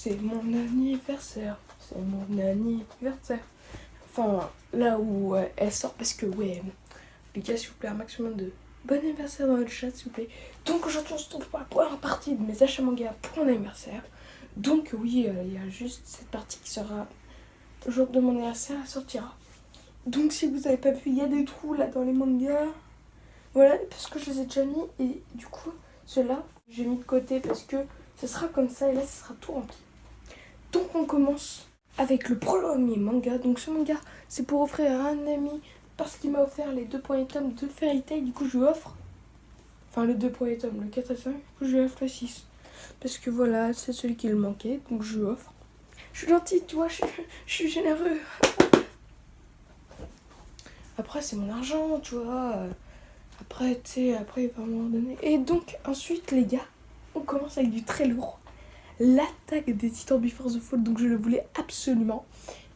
C'est mon anniversaire, c'est mon anniversaire. Enfin, là où elle sort, parce que, ouais, les gars, s'il vous plaît, un maximum de bon anniversaire dans le chat, s'il vous plaît. Donc aujourd'hui, on se trouve pour la première partie de mes achats manga pour mon anniversaire. Donc, oui, il y a juste cette partie qui sera le jour de mon anniversaire, elle sortira. Donc, si vous n'avez pas vu, il y a des trous là dans les mangas. Voilà, parce que je les ai déjà mis, et du coup, ceux-là, j'ai mis de côté parce que ce sera comme ça, et là, ce sera tout rempli. Donc on commence avec le premier manga. Donc ce manga, c'est pour offrir à un ami parce qu'il m'a offert les 2 premiers tomes de Fairy Tail. Du coup je lui offre, enfin les 2 premiers tomes, le 4 et 5, du coup je lui offre le 6. Parce que voilà, c'est celui qui le manquait, donc je lui offre. Je suis gentille, tu vois, je suis généreux. Après c'est mon argent, tu vois. Après, tu sais, après il va m'en donner. Et donc ensuite les gars, on commence avec du très lourd. L'attaque des Titans Before the Fall, donc je le voulais absolument.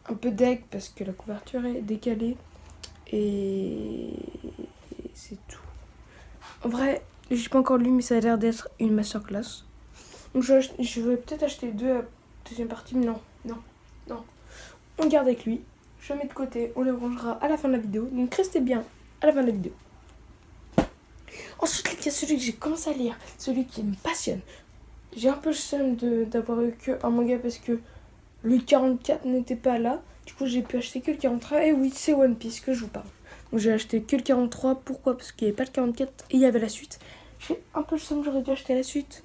Un peu deg parce que la couverture est décalée et c'est tout. En vrai, j'ai pas encore lu, mais ça a l'air d'être une masterclass. Donc je vais peut-être acheter deuxième partie, mais non. On garde avec lui, je le mets de côté, on le rangera à la fin de la vidéo. Donc restez bien à la fin de la vidéo. Ensuite, il y a celui que j'ai commencé à lire, celui qui me passionne. J'ai un peu le seum d'avoir eu qu'un manga parce que le 44 n'était pas là. Du coup, j'ai pu acheter que le 43. Et oui, c'est One Piece que je vous parle. Donc, j'ai acheté que le 43. Pourquoi? Parce qu'il n'y avait pas le 44 et il y avait la suite. J'ai un peu le seum, j'aurais dû acheter la suite.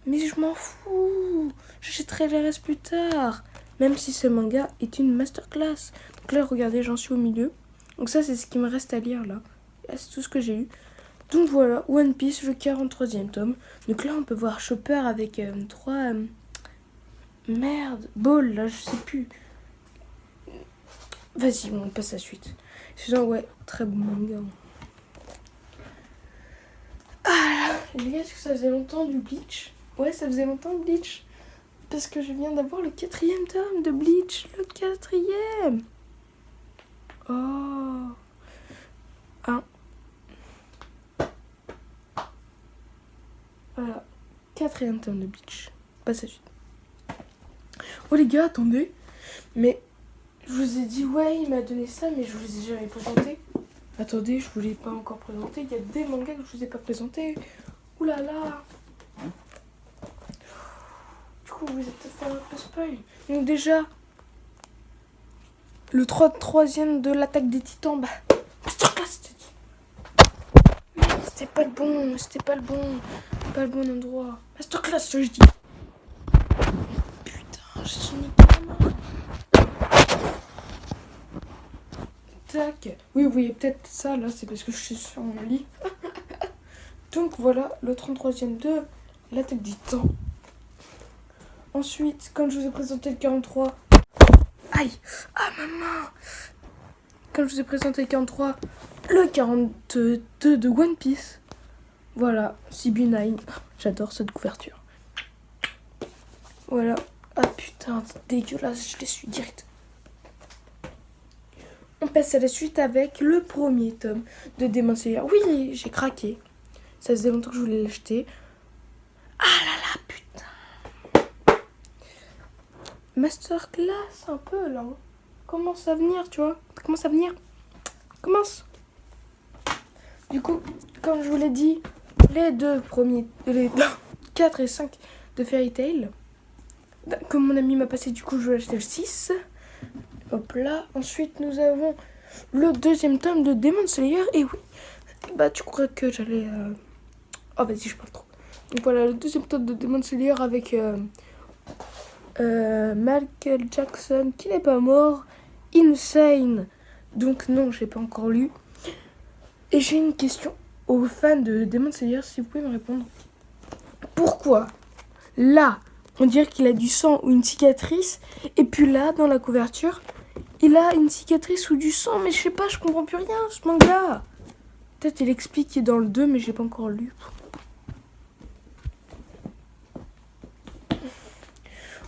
Mais je m'en fous. J'achèterai les restes plus tard. Même si ce manga est une masterclass. Donc là, regardez, j'en suis au milieu. Donc ça, c'est ce qui me reste à lire là. C'est tout ce que j'ai eu. Donc voilà, One Piece, le 43e tome. Donc là, on peut voir Chopper avec 3... merde, Ball, là, je sais plus. Vas-y, on passe à la suite. Sinon, ouais, très bon manga. Ah, les gars, est-ce que ça faisait longtemps du Bleach? Ouais, ça faisait longtemps Bleach. Parce que je viens d'avoir le 4e tome de Bleach. Le 4e. Oh. Un. Voilà. 4e tome de Bleach. Passe à la suite. Oh les gars, attendez. Mais je vous ai dit, ouais, il m'a donné ça, mais je vous ai jamais présenté. Attendez, je vous l'ai pas encore présenté. Il y a des mangas que je vous ai pas présentés. Ouh là là. Du coup, vous êtes fait un peu spoil. Donc déjà, le 3e de l'attaque des titans, bah, masterclass, t'as dit. C'était pas le bon endroit. Masterclass, je dis. Putain, je suis niqué la main. Tac. Oui, vous voyez peut-être ça, là, c'est parce que je suis sur mon lit. Donc voilà, le 33e de l'attaque des titans. Ensuite, comme je vous ai présenté le 43... Aïe. Ah, maman. Comme je vous ai présenté le 43, le 42 de One Piece. Voilà, CB9. J'adore cette couverture. Voilà. Ah putain, c'est dégueulasse, je les suis direct. On passe à la suite avec le premier tome de Demon Slayer. Oui, j'ai craqué. Ça faisait longtemps que je voulais l'acheter. Ah là là, putain. Masterclass un peu là. Commence à venir, tu vois. Commence à venir. Commence. Du coup, comme je vous l'ai dit, les 2 premiers, les 4 et 5 de Fairy Tail, que mon ami m'a passé, du coup je vais acheter le 6. Hop là. Ensuite, nous avons le 2e tome de Demon Slayer. Et oui, bah tu crois que j'allais... Oh vas-y, je parle trop. Donc voilà, le 2e tome de Demon Slayer avec Michael Jackson, qui n'est pas mort. Insane. Donc non, je l'ai pas encore lu. Et j'ai une question aux fans de Demon Slayer, si vous pouvez me répondre. Pourquoi là, on dirait qu'il a du sang ou une cicatrice, et puis là, dans la couverture, il a une cicatrice ou du sang, mais je sais pas, je comprends plus rien, ce manga. Peut-être il explique qu'il est dans le 2, mais j'ai pas encore lu.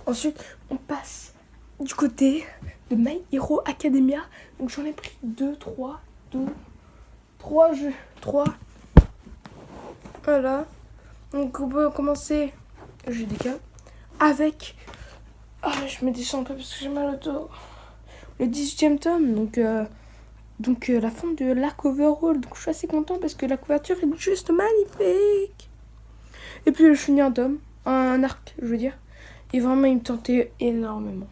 Ensuite, on passe du côté de My Hero Academia. Donc j'en ai pris 3 jeux. 3. Voilà. Donc on peut commencer, GDK, avec Ah, je me descends un peu parce que j'ai mal au dos. Le 18e tome, donc la fin de l'arc overall. Donc je suis assez content parce que la couverture est juste magnifique. Et puis je finis un tome, un arc, je veux dire. Et vraiment, il me tentait énormément.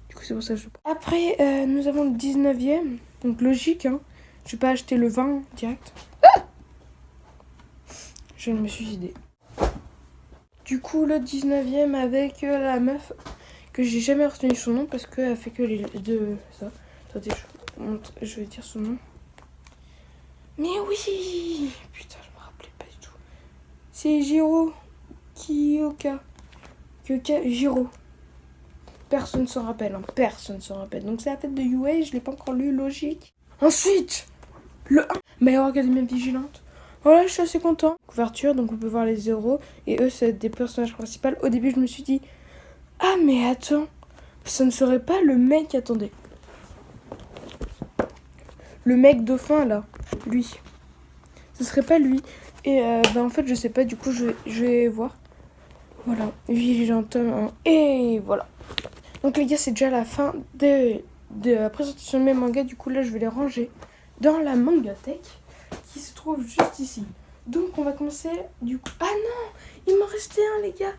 Du coup, c'est pour ça que je... Après, nous avons le 19e. Donc logique, hein. Je vais pas acheter le 20 direct. Je viens de me suicider. Du coup, le 19e avec la meuf que j'ai jamais retenu son nom parce qu'elle fait que les deux. Ça. Attendez, je vais dire son nom. Mais oui! Putain, je me rappelais pas du tout. C'est Jiro Kiyoka. Jiro. Personne s'en rappelle, hein. Personne s'en rappelle. Donc c'est la fête de UA, je l'ai pas encore lu, logique. Ensuite, le 1, meilleure académie vigilante. Voilà, je suis assez content. Couverture, donc on peut voir les zéros. Et eux, c'est des personnages principaux. Au début, je me suis dit, ah mais attends, ça ne serait pas le mec, attendez. Le mec dauphin, là, lui. Ce serait pas lui. Et en fait, je sais pas, du coup, je vais voir. Voilà, Vigilant tome 1. Et voilà. Donc les gars, c'est déjà la fin de la présentation de mes mangas. Du coup, là, je vais les ranger dans la mangathèque qui se trouve juste ici. Donc, on va commencer du coup... Ah non, il m'en restait un, les gars.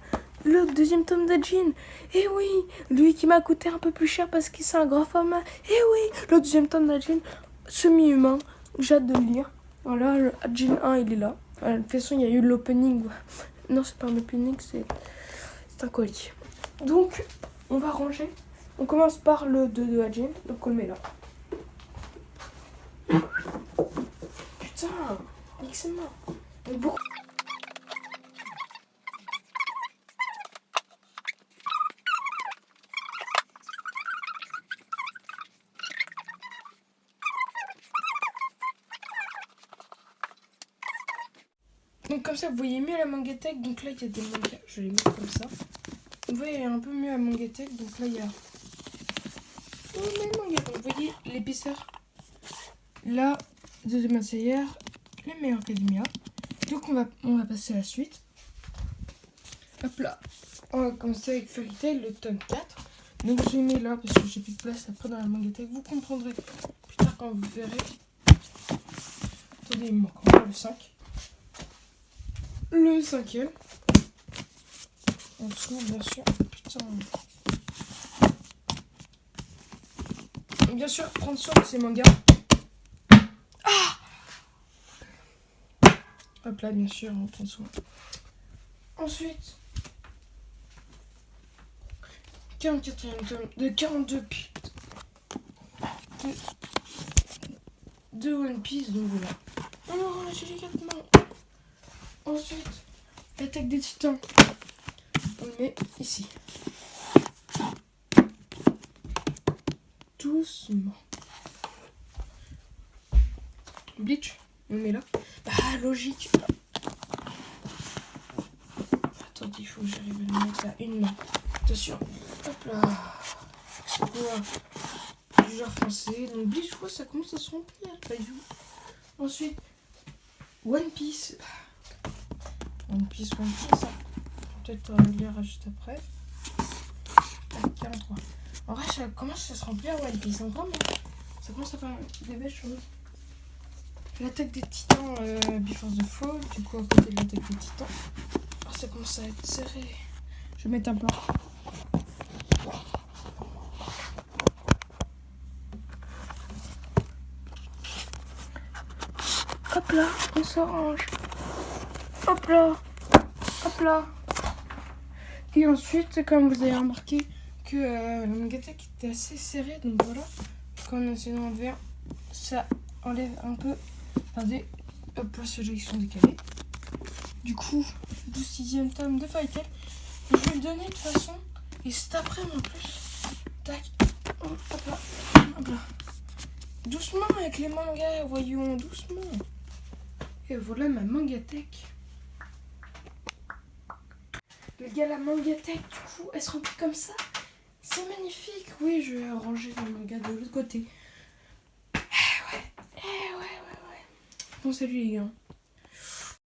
Le deuxième tome d'Ajin. Et oui, lui qui m'a coûté un peu plus cher parce qu'il c'est un grand format. Et oui, le deuxième tome d'Ajin, semi-humain. J'ai hâte de le lire. Voilà, le Ajin 1, il est là. De toute façon, il y a eu l'opening. Non, c'est pas un opening, c'est un colis. Donc, on va ranger. On commence par le 2 de Ajin. Donc, on le met là. Putain, excellent. Beaucoup. Donc comme ça, vous voyez mieux la mangathèque. Donc là, il y a des mangas. Je vais les mettre comme ça. Vous voyez un peu mieux la mangathèque. Donc là, il y a... Oh, mais le manga. Donc, vous voyez l'épaisseur. Là, de Demon Slayer, les meilleurs Academia. Donc on va passer à la suite. Hop là. On va commencer avec Fairy Tail, le tome 4. Donc je mets là parce que j'ai plus de place après dans la mangathèque. Vous comprendrez plus tard quand vous verrez. Attendez, il me manque encore le 5. Le 5e. En dessous, bien sûr. Putain. Et bien sûr, prendre soin de ces mangas. Ah! Hop là, bien sûr, on prend soin. Ensuite, 44e tome de 42 de One Piece, donc voilà. On va ranger les 4 mains. Ensuite, l'attaque des titans. On le met ici. Doucement. Bleach, on le met là. Ah, logique. Attendez, il faut que j'arrive à le mettre à une main. Attention. Hop là. C'est quoi? Du genre français. Donc Bleach, je crois que ça commence à se remplir. Pas du tout. Ensuite, One Piece. One Piece. Peut-être le lire juste après. 43. En vrai, ça commence à se remplir One Piece. En vrai, mais ça commence à faire des belles choses. L'attaque des titans, Before the Fall. Du coup, à côté de l'attaque des titans. Oh, ça commence à être serré. Je vais mettre un plan. Hop là, on s'arrange. Hop là. Hop là. Et ensuite, comme vous avez remarqué que le mangathèque était assez serré, donc voilà. Quand on essaie d'enlever, ça enlève un peu. Regardez, hop là, ceux-là ils sont décalés. Du coup, 12e tome de Fairy Tail. Je vais le donner de toute façon. Et cet après-midi en plus. Tac. Hop là. Hop là. Doucement avec les mangas, voyons, doucement. Et voilà ma mangathèque. Les gars, la mangathèque, du coup, elle se remplit comme ça. C'est magnifique. Oui, je vais ranger le manga de l'autre côté. Ouais. Bon, salut les gars.